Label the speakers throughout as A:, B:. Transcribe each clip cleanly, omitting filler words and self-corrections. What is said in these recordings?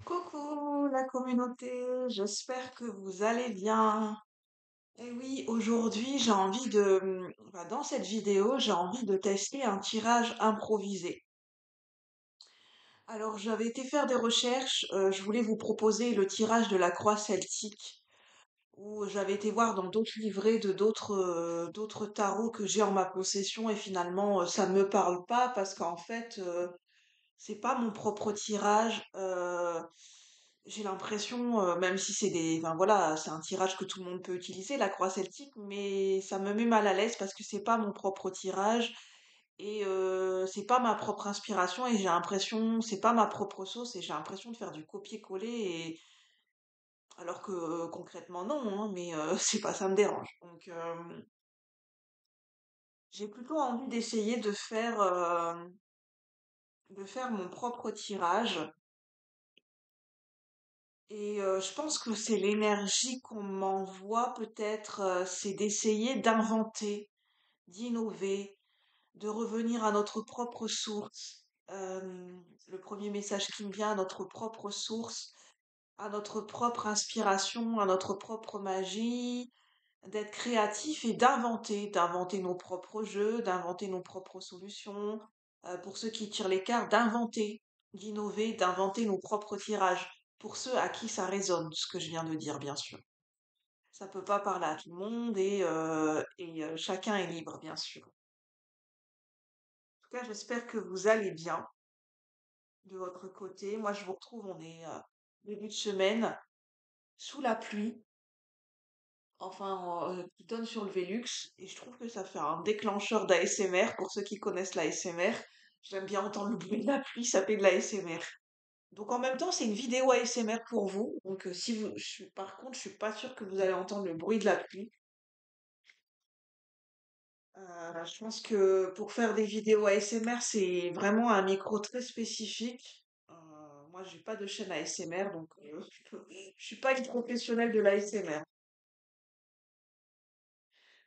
A: Coucou la communauté, j'espère que vous allez bien. Et oui, aujourd'hui j'ai envie dans cette vidéo, j'ai envie de tester un tirage improvisé. Alors j'avais été faire des recherches, je voulais vous proposer le tirage de la croix celtique, où j'avais été voir dans d'autres livrets de d'autres tarots que j'ai en ma possession et finalement ça ne me parle pas parce qu'en fait c'est pas mon propre tirage. J'ai l'impression, même si enfin voilà, c'est un tirage que tout le monde peut utiliser, la croix celtique, mais ça me met mal à l'aise parce que c'est pas mon propre tirage et c'est pas ma propre inspiration et j'ai l'impression, c'est pas ma propre sauce et j'ai l'impression de faire du copier-coller et alors que concrètement non, hein, mais c'est pas ça me dérange. Donc j'ai plutôt envie d'essayer de faire mon propre tirage. Et je pense que c'est l'énergie qu'on m'envoie peut-être, c'est d'essayer d'inventer, d'innover, de revenir à notre propre source. Le premier message qui me vient, à notre propre source, à notre propre inspiration, à notre propre magie, d'être créatif et d'inventer nos propres jeux, d'inventer nos propres solutions. Pour ceux qui tirent les cartes, d'inventer, d'innover, d'inventer nos propres tirages. Pour ceux à qui ça résonne, ce que je viens de dire, bien sûr. Ça peut pas parler à tout le monde et chacun est libre, bien sûr. En tout cas, j'espère que vous allez bien de votre côté. Moi, je vous retrouve, on est début de semaine, sous la pluie, enfin, qui donne sur le Velux, et je trouve que ça fait un déclencheur d'ASMR pour ceux qui connaissent l'ASMR. J'aime bien entendre le bruit de la pluie, ça fait de l'ASMR. Donc en même temps, c'est une vidéo ASMR pour vous. Donc si vous, par contre, je suis pas sûre que vous allez entendre le bruit de la pluie. Je pense que pour faire des vidéos ASMR, c'est vraiment un micro très spécifique. Moi, j'ai pas de chaîne ASMR, donc je suis pas une professionnelle de l'ASMR.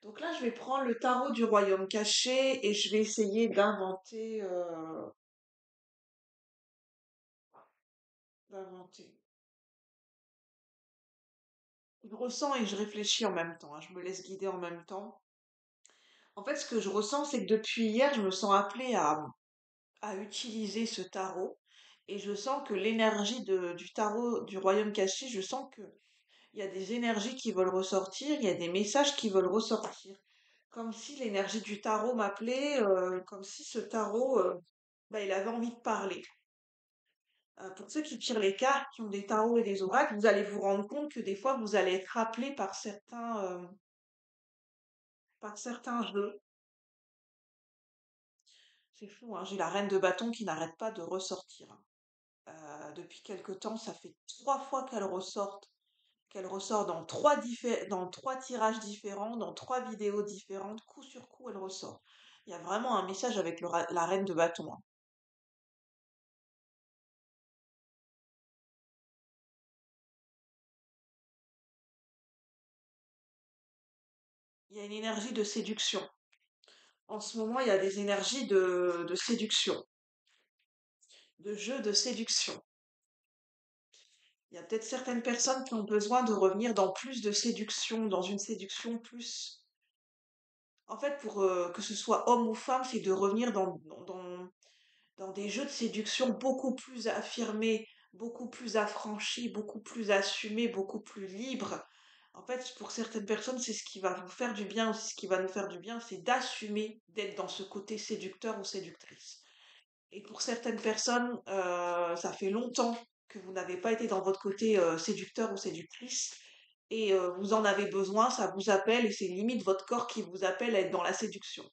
A: Donc là, je vais prendre le tarot du royaume caché et je vais essayer d'inventer. Je ressens et je réfléchis en même temps, hein, je me laisse guider en même temps. En fait, ce que je ressens, c'est que depuis hier, je me sens appelée à utiliser ce tarot et je sens que l'énergie du tarot du royaume caché, je sens que il y a des énergies qui veulent ressortir, il y a des messages qui veulent ressortir. Comme si l'énergie du tarot m'appelait, comme si ce tarot, il avait envie de parler. Pour ceux qui tirent les cartes, qui ont des tarots et des oracles, vous allez vous rendre compte que des fois, vous allez être appelé par certains jeux. C'est fou, hein, j'ai la reine de bâton qui n'arrête pas de ressortir, hein. Depuis quelque temps, ça fait 3 fois qu'elle ressort dans trois tirages différents, dans trois vidéos différentes, coup sur coup, elle ressort. Il y a vraiment un message avec la reine de bâton, hein. Il y a une énergie de séduction. En ce moment, il y a des énergies de séduction, de jeu de séduction. Il y a peut-être certaines personnes qui ont besoin de revenir dans plus de séduction, dans une séduction plus. En fait, pour que ce soit homme ou femme, c'est de revenir dans des jeux de séduction beaucoup plus affirmés, beaucoup plus affranchis, beaucoup plus assumés, beaucoup plus libres. En fait, pour certaines personnes, c'est ce qui va vous faire du bien, aussi ce qui va nous faire du bien, c'est d'assumer d'être dans ce côté séducteur ou séductrice. Et pour certaines personnes, ça fait longtemps que vous n'avez pas été dans votre côté séducteur ou séductrice et vous en avez besoin, ça vous appelle et c'est limite votre corps qui vous appelle à être dans la séduction.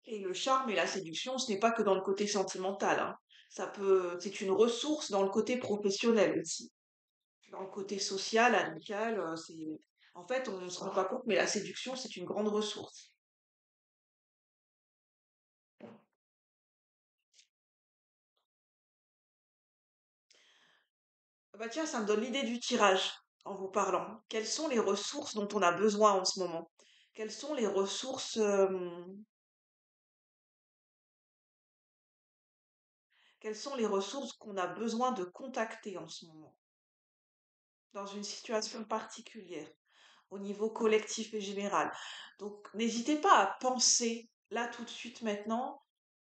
A: Et le charme et la séduction, ce n'est pas que dans le côté sentimental, hein. C'est une ressource dans le côté professionnel aussi. Dans le côté social, amical, en fait, on ne se rend pas compte, mais la séduction, c'est une grande ressource. Ah bah tiens, ça me donne l'idée du tirage en vous parlant. Quelles sont les ressources dont on a besoin en ce moment? Quelles sont les ressources Quelles sont les ressources qu'on a besoin de contacter en ce moment, dans une situation particulière, au niveau collectif et général. Donc, n'hésitez pas à penser, là, tout de suite, maintenant,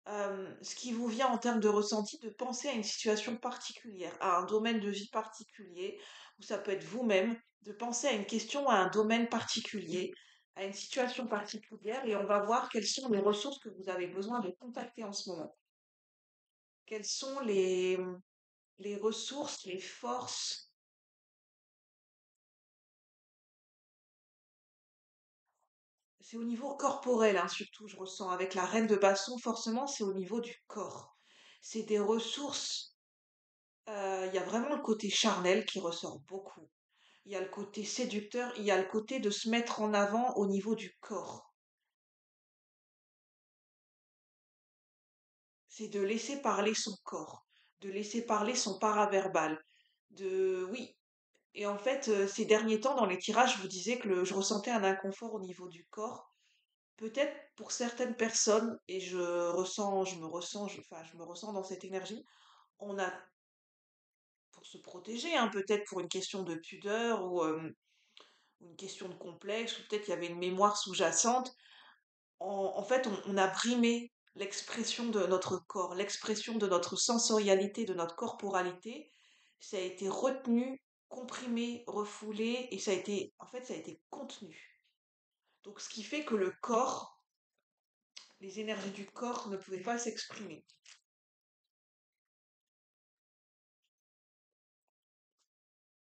A: ce qui vous vient en termes de ressenti, de penser à une situation particulière, à un domaine de vie particulier, ou ça peut être vous-même, de penser à une question, à un domaine particulier, à une situation particulière, et on va voir quelles sont les ressources que vous avez besoin de contacter en ce moment. Quelles sont les ressources, les forces. C'est au niveau corporel, hein, surtout, je ressens. Avec la reine de basson, forcément, c'est au niveau du corps. C'est des ressources. Il y a vraiment le côté charnel qui ressort beaucoup. Il y a le côté séducteur, il y a le côté de se mettre en avant au niveau du corps. C'est de laisser parler son corps, de laisser parler son paraverbal. Oui. Et en fait, ces derniers temps, dans les tirages, je vous disais que je ressentais un inconfort au niveau du corps. Peut-être pour certaines personnes, et je me ressens dans cette énergie, on a, pour se protéger, hein, peut-être pour une question de pudeur ou une question de complexe, ou peut-être il y avait une mémoire sous-jacente, en fait, on a brimé l'expression de notre corps, l'expression de notre sensorialité, de notre corporalité. Ça a été retenu, comprimé, refoulé, et ça a été contenu. Donc, ce qui fait que le corps, les énergies du corps ne pouvaient pas s'exprimer.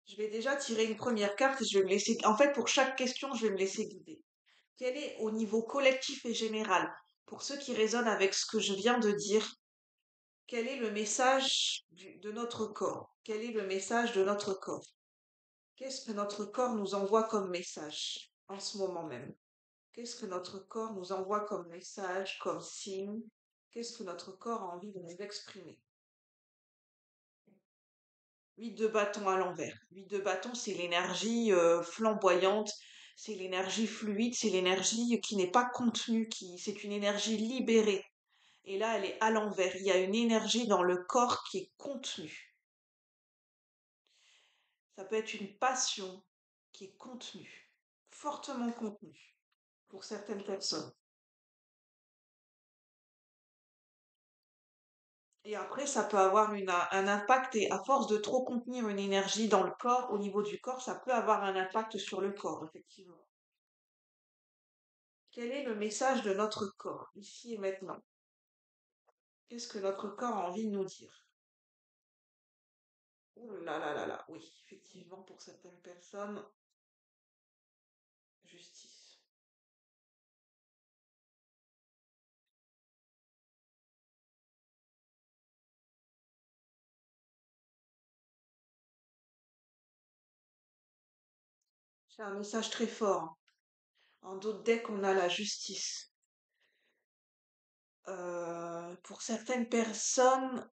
A: Je vais déjà tirer une première carte et je vais me laisser. En fait, pour chaque question, je vais me laisser guider. Quel est au niveau collectif et général, pour ceux qui résonnent avec ce que je viens de dire, quel est le message de notre corps? Quel est le message de notre corps? Qu'est-ce que notre corps nous envoie comme message en ce moment même? Qu'est-ce que notre corps nous envoie comme message, comme signe? Qu'est-ce que notre corps a envie de nous exprimer? 8 de bâton à l'envers. 8 de bâton, c'est l'énergie flamboyante, c'est l'énergie fluide, c'est l'énergie qui n'est pas contenue, c'est une énergie libérée. Et là, elle est à l'envers. Il y a une énergie dans le corps qui est contenue. Ça peut être une passion qui est contenue, fortement contenue pour certaines personnes. Et après, ça peut avoir un impact, et à force de trop contenir une énergie dans le corps, au niveau du corps, ça peut avoir un impact sur le corps, effectivement. Quel est le message de notre corps, ici et maintenant? Qu'est-ce que notre corps a envie de nous dire? Ouh là là là là, oui, effectivement, pour certaines personnes, justice. C'est un message très fort. En d'autres decks, on a la justice. Pour certaines personnes,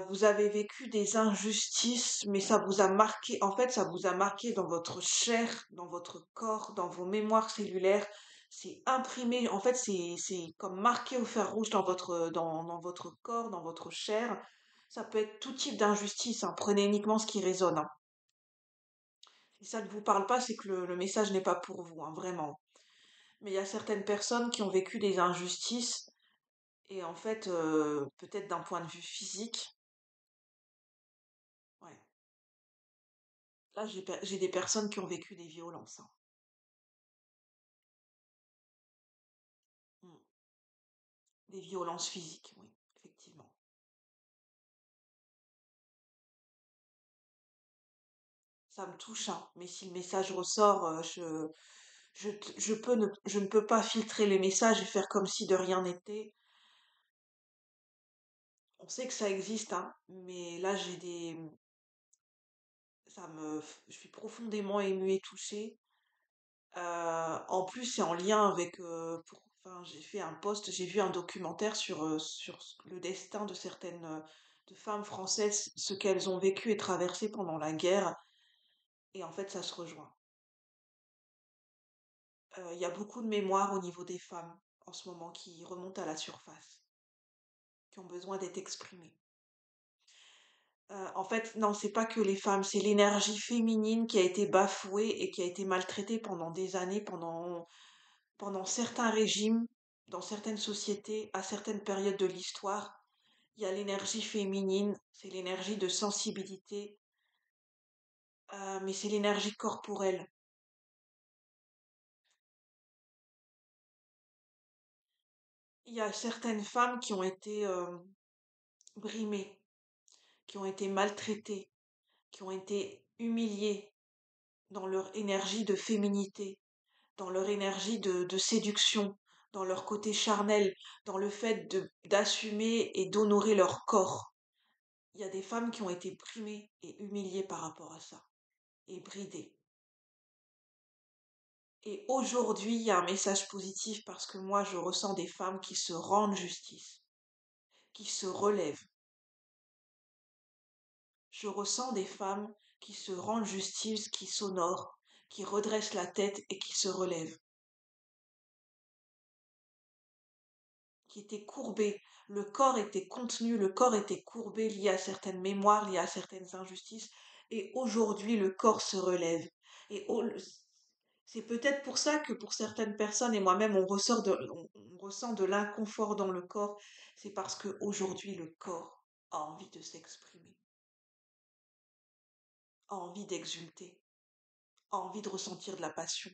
A: vous avez vécu des injustices, mais ça vous a marqué, en fait, ça vous a marqué dans votre chair, dans votre corps, dans vos mémoires cellulaires. C'est imprimé, en fait, c'est comme marqué au fer rouge dans votre corps, dans votre chair. Ça peut être tout type d'injustice, hein. Prenez uniquement ce qui résonne, hein. Si ça ne vous parle pas, c'est que le message n'est pas pour vous, hein, vraiment. Mais il y a certaines personnes qui ont vécu des injustices et en fait, peut-être d'un point de vue physique, ouais. Là, j'ai des personnes qui ont vécu des violences, hein. Mm. Des violences physiques, oui, effectivement. Ça me touche, hein. Mais si le message ressort, je ne peux pas filtrer les messages et faire comme si de rien n'était. On sait que ça existe, hein, mais là, je suis profondément émue et touchée. En plus, c'est en lien avec, enfin, j'ai fait un post, j'ai vu un documentaire sur le destin de certaines de femmes françaises, ce qu'elles ont vécu et traversé pendant la guerre, et en fait, ça se rejoint. Il y a beaucoup de mémoires au niveau des femmes en ce moment qui remontent à la surface, qui ont besoin d'être exprimées. En fait, non, c'est pas que les femmes, c'est l'énergie féminine qui a été bafouée et qui a été maltraitée pendant des années, pendant certains régimes, dans certaines sociétés, à certaines périodes de l'histoire. Il y a l'énergie féminine, c'est l'énergie de sensibilité, mais c'est l'énergie corporelle. Il y a certaines femmes qui ont été brimées, qui ont été maltraitées, qui ont été humiliées dans leur énergie de féminité, dans leur énergie de séduction, dans leur côté charnel, dans le fait de d'assumer et d'honorer leur corps. Il y a des femmes qui ont été brimées et humiliées par rapport à ça, et bridées. Et aujourd'hui, il y a un message positif parce que moi, je ressens des femmes qui se rendent justice, qui se relèvent. Je ressens des femmes qui se rendent justice, qui s'honorent, qui redressent la tête et qui se relèvent, qui étaient courbées. Le corps était contenu, le corps était courbé, lié à certaines mémoires, lié à certaines injustices. Et aujourd'hui, le corps se relève. Et c'est peut-être pour ça que pour certaines personnes, et moi-même, on ressent de l'inconfort dans le corps. C'est parce qu'aujourd'hui, le corps a envie de s'exprimer, a envie d'exulter, a envie de ressentir de la passion.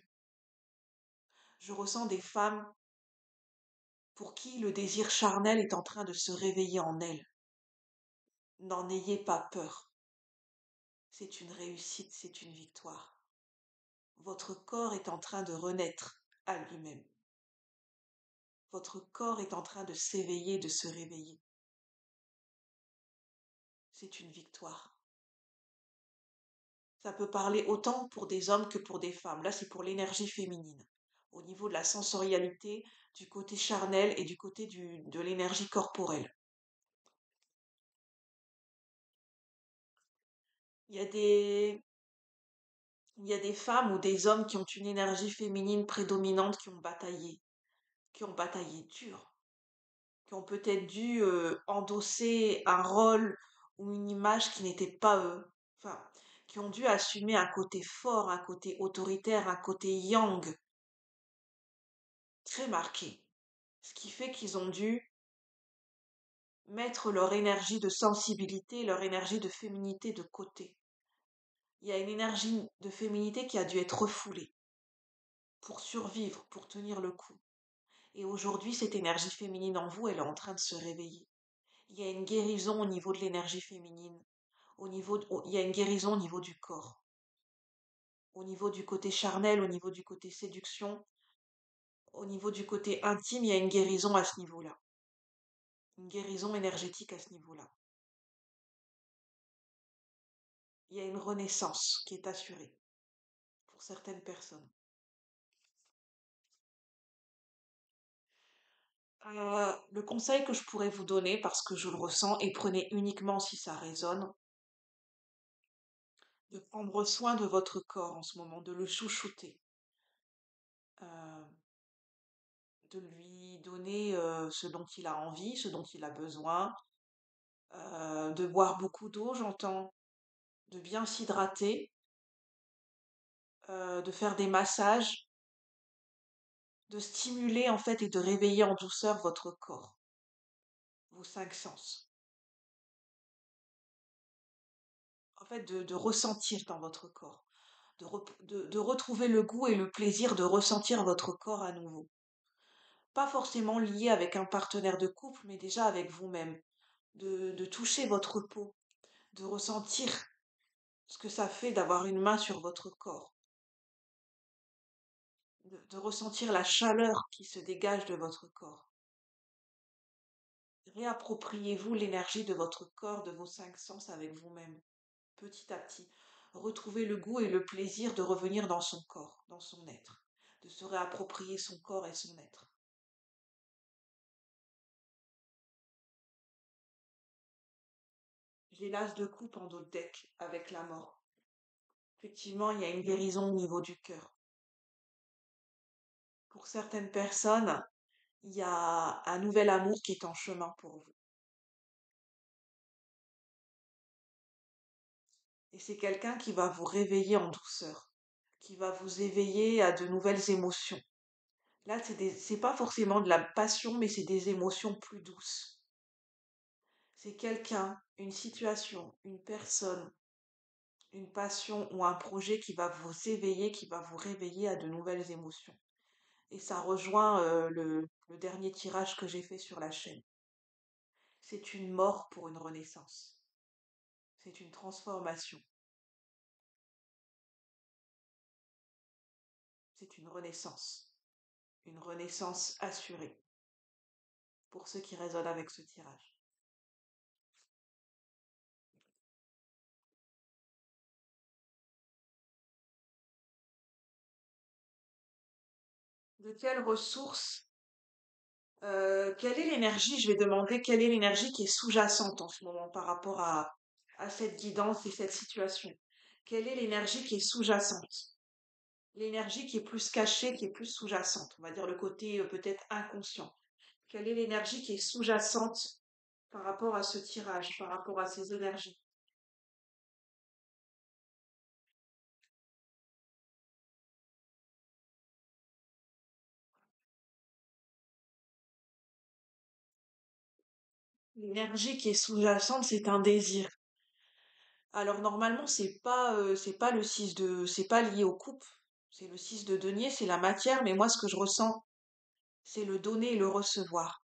A: Je ressens des femmes pour qui le désir charnel est en train de se réveiller en elles. N'en ayez pas peur. C'est une réussite, c'est une victoire. Votre corps est en train de renaître à lui-même. Votre corps est en train de s'éveiller, de se réveiller. C'est une victoire. Ça peut parler autant pour des hommes que pour des femmes. Là, c'est pour l'énergie féminine. Au niveau de la sensorialité, du côté charnel et du côté de l'énergie corporelle. Il y a des, il y a des femmes ou des hommes qui ont une énergie féminine prédominante qui ont bataillé dur, qui ont peut-être dû endosser un rôle ou une image qui n'était pas eux. Enfin, qui ont dû assumer un côté fort, un côté autoritaire, un côté yang très marqué. Ce qui fait qu'ils ont dû mettre leur énergie de sensibilité, leur énergie de féminité de côté. Il y a une énergie de féminité qui a dû être refoulée pour survivre, pour tenir le coup. Et aujourd'hui, cette énergie féminine en vous, elle est en train de se réveiller. Il y a une guérison au niveau de l'énergie féminine. Il y a une guérison au niveau du corps. Au niveau du côté charnel, au niveau du côté séduction, au niveau du côté intime, il y a une guérison à ce niveau-là. Une guérison énergétique à ce niveau-là. Il y a une renaissance qui est assurée pour certaines personnes. Le conseil que je pourrais vous donner, parce que je le ressens, et prenez uniquement si ça résonne, de prendre soin de votre corps en ce moment, de le chouchouter, euh, de lui donner ce dont il a envie, ce dont il a besoin, de boire beaucoup d'eau, j'entends, de bien s'hydrater, de faire des massages, de stimuler en fait et de réveiller en douceur votre corps, vos cinq sens. En fait, de ressentir dans votre corps, de retrouver le goût et le plaisir de ressentir votre corps à nouveau. Pas forcément lié avec un partenaire de couple, mais déjà avec vous-même. De toucher votre peau, de ressentir ce que ça fait d'avoir une main sur votre corps, de ressentir la chaleur qui se dégage de votre corps. Réappropriez-vous l'énergie de votre corps, de vos cinq sens avec vous-même, petit à petit. Retrouvez le goût et le plaisir de revenir dans son corps, dans son être, de se réapproprier son corps et son être. J'ai l'as de coupe en dos de deck avec la mort. Effectivement, il y a une guérison au niveau du cœur. Pour certaines personnes, il y a un nouvel amour qui est en chemin pour vous. Et c'est quelqu'un qui va vous réveiller en douceur, qui va vous éveiller à de nouvelles émotions. Là, c'est pas forcément de la passion, mais c'est des émotions plus douces. C'est quelqu'un, une situation, une personne, une passion ou un projet qui va vous éveiller, qui va vous réveiller à de nouvelles émotions. Et ça rejoint le dernier tirage que j'ai fait sur la chaîne. C'est une mort pour une renaissance. C'est une transformation. C'est une renaissance. Une renaissance assurée pour ceux qui résonnent avec ce tirage. De quelle ressource, quelle est l'énergie, je vais demander quelle est l'énergie qui est sous-jacente en ce moment par rapport à cette guidance et cette situation. Quelle est l'énergie qui est sous-jacente? L'énergie qui est plus cachée, qui est plus sous-jacente, on va dire le côté peut-être inconscient. Quelle est l'énergie qui est sous-jacente par rapport à ce tirage, par rapport à ces énergies? L'énergie qui est sous-jacente, c'est un désir. Alors normalement, c'est pas le 6 de c'est pas lié aux coupes. C'est le 6 de denier, c'est la matière, mais moi ce que je ressens, c'est le donner et le recevoir.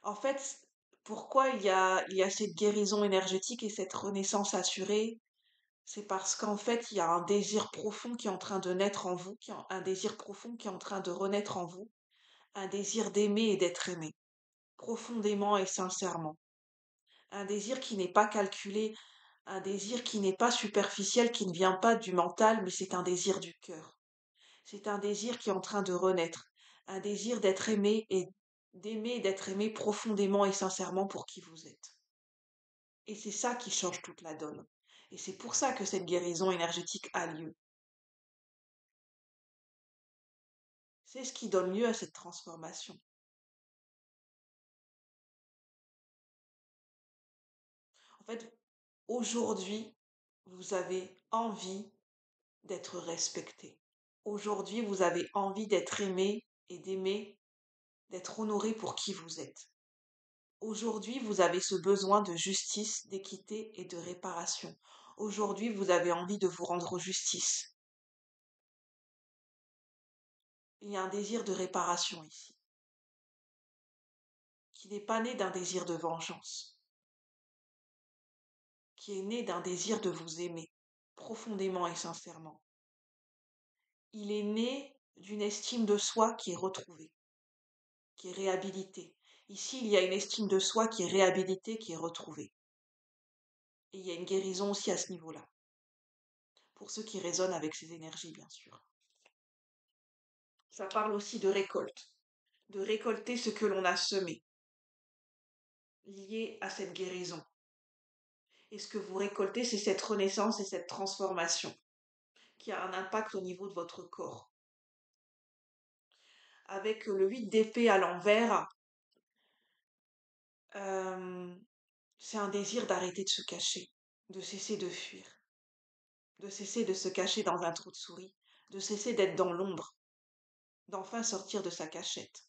A: En fait, pourquoi il y a cette guérison énergétique et cette renaissance assurée? C'est parce qu'en fait, il y a un désir profond qui est en train de naître en vous, un désir profond qui est en train de renaître en vous, un désir d'aimer et d'être aimé, profondément et sincèrement. Un désir qui n'est pas calculé, un désir qui n'est pas superficiel, qui ne vient pas du mental, mais c'est un désir du cœur. C'est un désir qui est en train de renaître, un désir d'être aimé et d'aimer et d'être aimé profondément et sincèrement pour qui vous êtes. Et c'est ça qui change toute la donne. Et c'est pour ça que cette guérison énergétique a lieu. C'est ce qui donne lieu à cette transformation. En fait, aujourd'hui, vous avez envie d'être respecté. Aujourd'hui, vous avez envie d'être aimé et d'aimer, d'être honoré pour qui vous êtes. Aujourd'hui, vous avez ce besoin de justice, d'équité et de réparation. Aujourd'hui, vous avez envie de vous rendre justice. Il y a un désir de réparation ici, qui n'est pas né d'un désir de vengeance, qui est né d'un désir de vous aimer, profondément et sincèrement. Il est né d'une estime de soi qui est retrouvée, qui est réhabilitée. Ici, il y a une estime de soi qui est réhabilitée, qui est retrouvée. Et il y a une guérison aussi à ce niveau-là, pour ceux qui résonnent avec ces énergies, bien sûr. Ça parle aussi de récolter ce que l'on a semé, lié à cette guérison. Et ce que vous récoltez, c'est cette renaissance et cette transformation qui a un impact au niveau de votre corps. Avec le 8 d'épée à l'envers, euh, c'est un désir d'arrêter de se cacher, de cesser de fuir, de cesser de se cacher dans un trou de souris, de cesser d'être dans l'ombre, d'enfin sortir de sa cachette,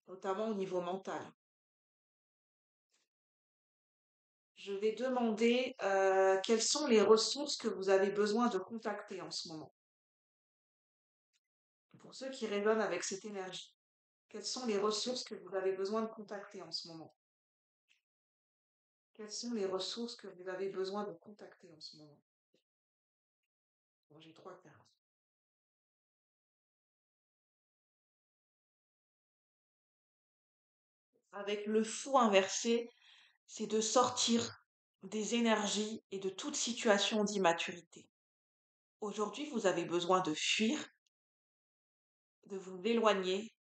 A: notamment au niveau mental. Je vais demander quelles sont les ressources que vous avez besoin de contacter en ce moment. Pour ceux qui résonnent avec cette énergie, quelles sont les ressources que vous avez besoin de contacter en ce moment? Quelles sont les ressources que vous avez besoin de contacter en ce moment? Bon, j'ai trois cartes. Avec le fou inversé, c'est de sortir des énergies et de toute situation d'immaturité. Aujourd'hui, vous avez besoin de fuir, de vous éloigner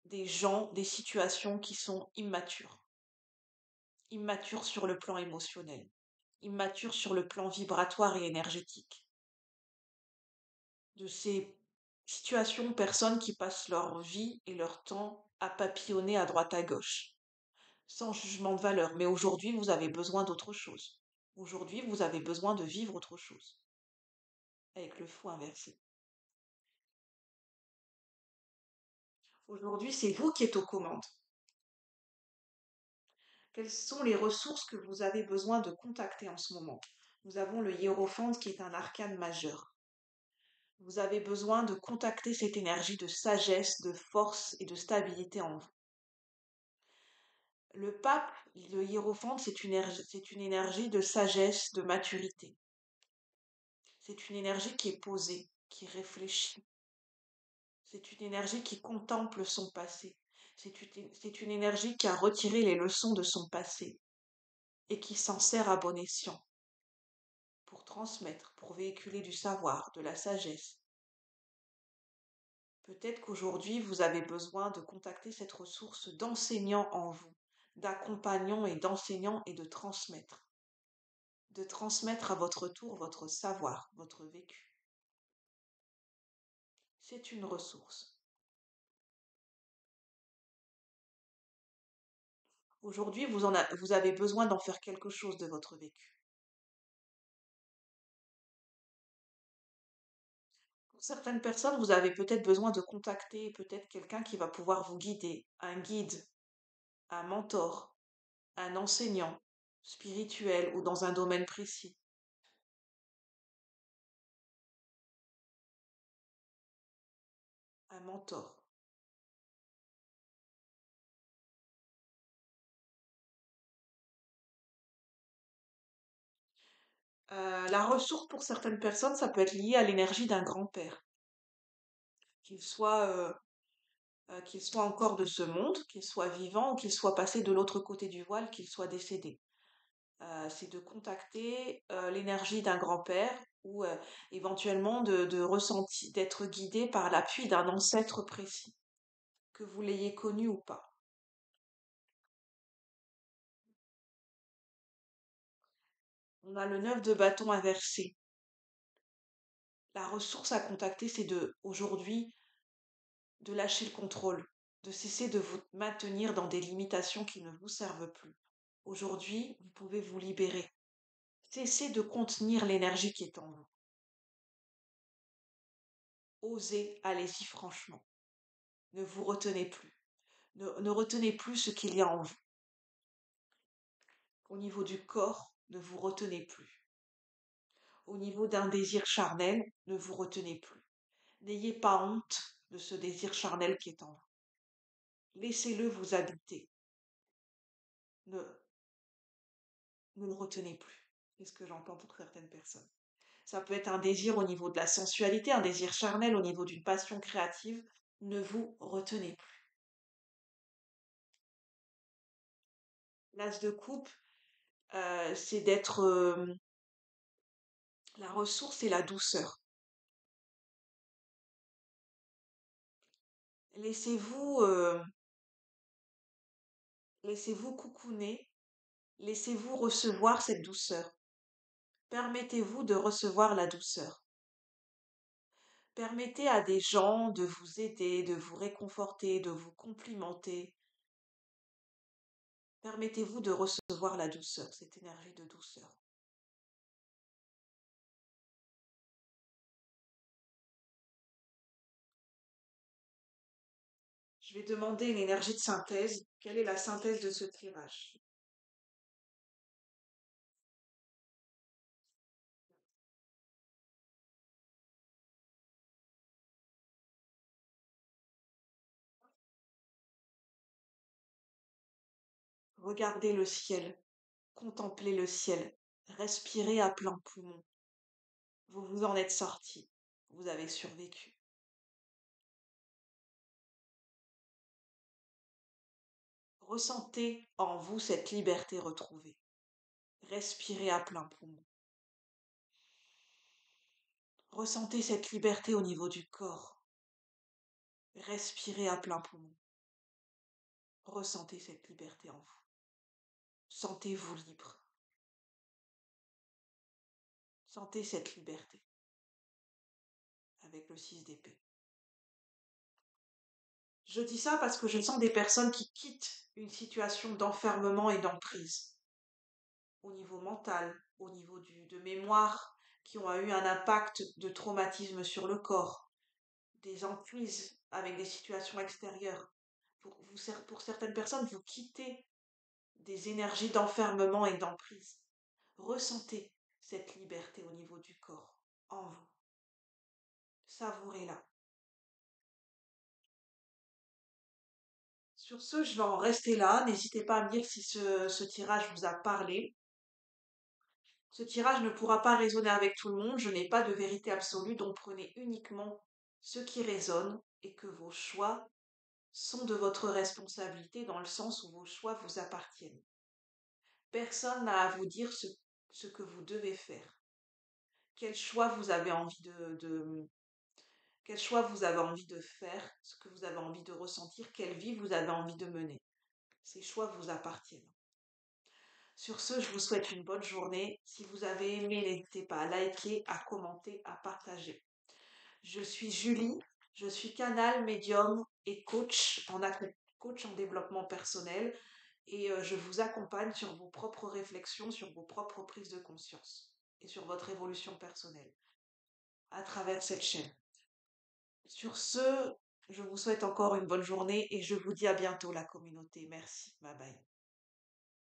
A: des gens, des situations qui sont immatures. Immatures sur le plan émotionnel, immatures sur le plan vibratoire et énergétique. De ces situations, personnes qui passent leur vie et leur temps à papillonner à droite à gauche, sans jugement de valeur. Mais aujourd'hui, vous avez besoin d'autre chose. Aujourd'hui, vous avez besoin de vivre autre chose, avec le fou inversé. Aujourd'hui, c'est vous qui êtes aux commandes. Quelles sont les ressources que vous avez besoin de contacter en ce moment? Nous avons le hiérophante qui est un arcane majeur. Vous avez besoin de contacter cette énergie de sagesse, de force et de stabilité en vous. Le pape, le hiérophante, c'est une énergie de sagesse, de maturité. C'est une énergie qui est posée, qui réfléchit. C'est une énergie qui contemple son passé. C'est une énergie qui a retiré les leçons de son passé et qui s'en sert à bon escient pour transmettre, pour véhiculer du savoir, de la sagesse. Peut-être qu'aujourd'hui, vous avez besoin de contacter cette ressource d'enseignants en vous, d'accompagnants et d'enseignants et de transmettre. De transmettre à votre tour votre savoir, votre vécu. C'est une ressource. Aujourd'hui, vous avez besoin d'en faire quelque chose de votre vécu. Pour certaines personnes, vous avez peut-être besoin de contacter peut-être quelqu'un qui va pouvoir vous guider, un guide, un mentor, un enseignant spirituel ou dans un domaine précis, un mentor. La ressource pour certaines personnes, ça peut être lié à l'énergie d'un grand-père, qu'il soit, qu'il soit encore de ce monde, qu'il soit vivant ou qu'il soit passé de l'autre côté du voile, qu'il soit décédé. C'est de contacter l'énergie d'un grand-père ou éventuellement de ressentir, d'être guidé par l'appui d'un ancêtre précis, que vous l'ayez connu ou pas. On a le 9 de bâton inversé. La ressource à contacter, c'est aujourd'hui, de lâcher le contrôle, de cesser de vous maintenir dans des limitations qui ne vous servent plus. Aujourd'hui, vous pouvez vous libérer. Cessez de contenir l'énergie qui est en vous. Osez, allez-y franchement. Ne vous retenez plus. Ne retenez plus ce qu'il y a en vous. Au niveau du corps, ne vous retenez plus. Au niveau d'un désir charnel, ne vous retenez plus. N'ayez pas honte de ce désir charnel qui est en vous. Laissez-le vous habiter. Ne, ne le retenez plus. C'est ce que j'entends pour certaines personnes. Ça peut être un désir au niveau de la sensualité, un désir charnel au niveau d'une passion créative. Ne vous retenez plus. L'as de coupe, c'est d'être la ressource et la douceur. Laissez-vous laissez-vous coucouner, laissez-vous recevoir cette douceur. Permettez-vous de recevoir la douceur. Permettez à des gens de vous aider, de vous réconforter, de vous complimenter. Permettez-vous de recevoir la douceur, cette énergie de douceur. Je vais demander une énergie de synthèse. Quelle est la synthèse de ce tirage? Regardez le ciel, contemplez le ciel, respirez à plein poumon. Vous vous en êtes sorti, vous avez survécu. Ressentez en vous cette liberté retrouvée. Respirez à plein poumon. Ressentez cette liberté au niveau du corps. Respirez à plein poumon. Ressentez cette liberté en vous. Sentez-vous libre. Sentez cette liberté avec le 6 d'épée. Je dis ça parce que je sens des personnes qui quittent une situation d'enfermement et d'emprise. au niveau mental, au niveau de mémoire, qui ont eu un impact de traumatisme sur le corps, des emprises avec des situations extérieures. Pour certaines personnes, vous quittez des énergies d'enfermement et d'emprise. Ressentez cette liberté au niveau du corps, en vous. Savourez-la. Sur ce, je vais en rester là. N'hésitez pas à me dire si ce tirage vous a parlé. Ce tirage ne pourra pas résonner avec tout le monde. Je n'ai pas de vérité absolue, donc prenez uniquement ce qui résonne et que vos choix sont de votre responsabilité dans le sens où vos choix vous appartiennent. Personne n'a à vous dire ce que vous devez faire. Quel choix vous avez envie quel choix vous avez envie de faire, ce que vous avez envie de ressentir, quelle vie vous avez envie de mener. Ces choix vous appartiennent. Sur ce, je vous souhaite une bonne journée. Si vous avez aimé, n'hésitez pas à liker, à commenter, à partager. Je suis Julie, je suis canal, médium et coach en développement personnel et je vous accompagne sur vos propres réflexions, sur vos propres prises de conscience et sur votre évolution personnelle à travers cette chaîne. Sur ce, je vous souhaite encore une bonne journée et je vous dis à bientôt la communauté. Merci. Bye bye.